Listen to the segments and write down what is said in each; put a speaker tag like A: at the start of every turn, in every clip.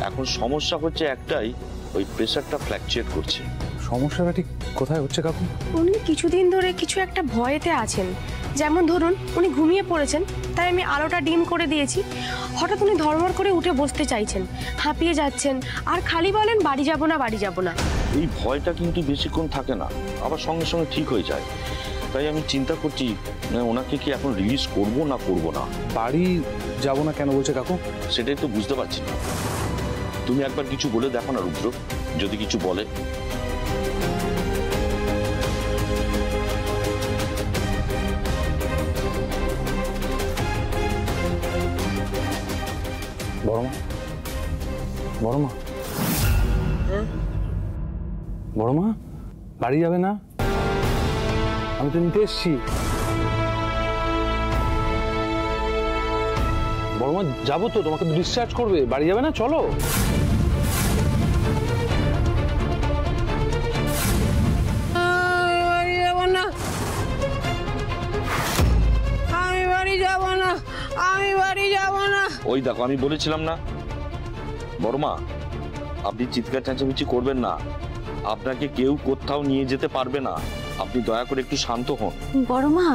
A: এখন সমস্যা হচ্ছে একটাই, ওই প্রেসারটা ফ্ল্যাকচুয়েট করছে।
B: সমস্যাটা ঠিক কোথায় হচ্ছে কাকু?
C: উনি কিছুদিন ধরে কিছু একটা ভয়েতে আছেন। যেমন ধরুন, উনি ঘুমিয়ে পড়েছেন, তাই আমি আলোটা ডিম করে দিয়েছি। হঠাৎ উনি ধর্মর করে উঠে বসতে চাইছেন, হাঁপিয়ে যাচ্ছেন, আর খালি বলেন বাড়ি যাব না, বাড়ি যাব না।
A: এই ভয়টা কিন্তু বেশিক্ষণ থাকে না, আবার সঙ্গে সঙ্গে ঠিক হয়ে যায়। তাই আমি চিন্তা করছি ওনাকে কি এখন রিলিজ করবো না করবো না।
B: বাড়ি যাব না কেন বলছে কাকু?
A: সেটাই তো বুঝতে পারছি না। তুমি একবার কিছু বলে দেখো না রুদ্র, যদি কিছু বলে।
B: বড়মা, বড়মা, বড়মা, বাড়ি যাবে না? আমি তো নিতে এসছি। বড়মা, যাবো তো, তোমাকে ডিসচার্জ করবে, বাড়ি যাবে না? চলো।
A: ওই দেখো, আমি বলেছিলাম না বড়মা, আপনি চিৎকার চেঁচামেচি করবেন না। আপনাকে কেউ কোথাও নিয়ে যেতে পারবে না, আপনি দয়া করে একটু শান্ত হন।
D: বড় মা,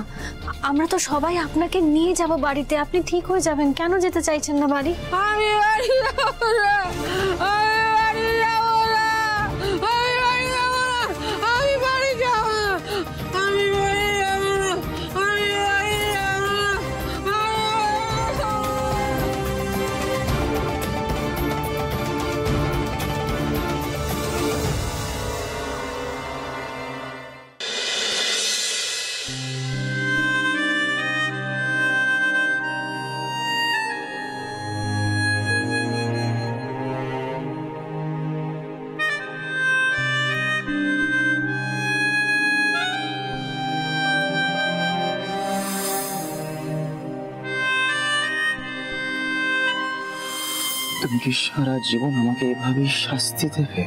D: আমরা তো সবাই আপনাকে নিয়ে যাব বাড়িতে, আপনি ঠিক হয়ে যাবেন। কেন যেতে চাইছেন না বাড়ি?
E: আমি বাড়ি যাবো না, আমি বাড়ি যাবো না, আমি বাড়ি যাবো না, আমি বাড়ি যাবো না, আমি বাড়ি যাবো না, আমি বাড়ি যাবো না,
F: তুমি কি সারা জীবন আমাকে এভাবেই শাস্তি দেবে?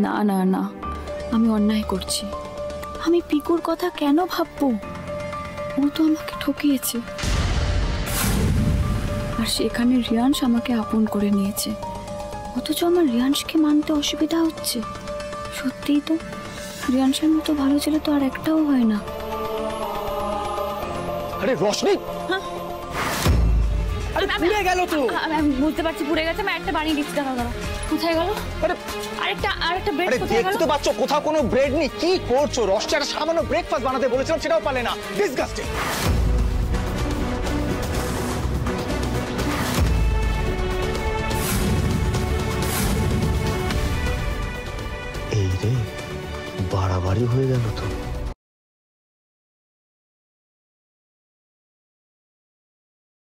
D: না না না, আমি অন্যায় করছি। আমি পিকুর কথা কেন ভাববো? ও তো আমাকে ঠকিয়েছে, আর সেখানে রিয়াংশ আমাকে আপন করে নিয়েছে, অথচ আমার রিয়াংশকে মানতে অসুবিধা হচ্ছে। সত্যিই তো, রিয়াংশের মতো ভালো ছেলে তো আর একটাও হয় না।
F: আরে রোশনি, আরে পুড়ে গেল তো।
D: আমি বুঝতে পারছি পুড়ে গেছে, আমি একটা বানিয়ে দিচ্ছি। দাঁড়াও দাঁড়াও, কোথায় গেল? আরেকটা ব্রেড কোথায় গেল?
F: দেখতে পাচ্ছ কোথাও কোনো ব্রেড নেই? কি করছো? রোশনি একটা সামান্য ব্রেকফাস্ট বানাতে বলেছিলাম, সেটাও পারলে না। ডিসগাস্টিং। এই রে, বাড়াবাড়ি হয়ে গেল তো।